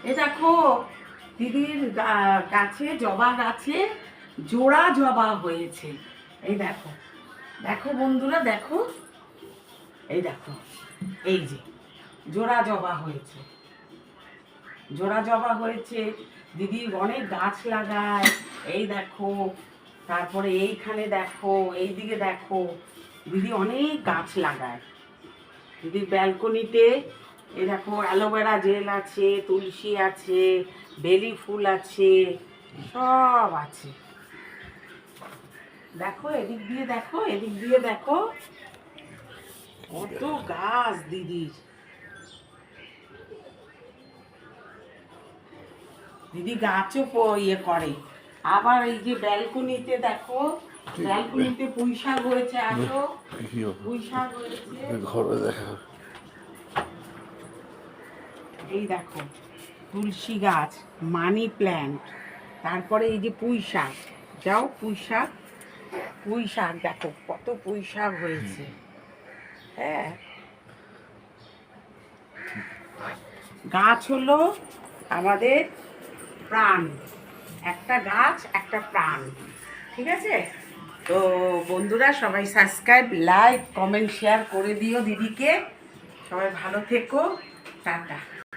এ দেখো দিদির গাছে, জবা গাছে জোড়া জবা হয়েছে। এই দেখো, দেখো বন্ধুরা, দেখো, এই দেখো, এই যে জোড়া জবা হয়েছে, জোড়া জবা হয়েছে। দিদি অনেক গাছ লাগায়, এই দেখো, তারপরে এইখানে দেখো, এইদিকে দেখো, দিদি অনেক গাছ লাগায়। দিদির ব্যালকনিতে এই দেখো অ্যালোভেরা জেল আছে, তুলসী আছে, বেলি ফুল আছে, সব আছে। দেখো এদিক দিয়ে, দেখো এদিক দিয়ে, দেখো কত গাছ দিদির। দিদি গাছও ইয়ে করে। আবার এই যে ব্যালকনিতে দেখো, ব্যালকনিতে পুঁই শাক হয়েছে, আসো, পুঁই শাক হয়েছে, ঘরে দেখো, এই দেখো তুলসী গাছ, মানি প্ল্যান্ট, তারপরে এই যে পুঁই শাক, যাও পুঁই শাক, পুঁই শাক দেখো কত পুঁই শাক হয়েছে। হ্যাঁ, গাছ হলো আমাদের প্রাণ, একটা গাছ একটা প্রাণ, ঠিক আছে? তো বন্ধুরা সবাই সাবস্ক্রাইব, লাইক, কমেন্ট, শেয়ার করে দিও দিদিকে। সবাই ভালো থেকো, টাটা।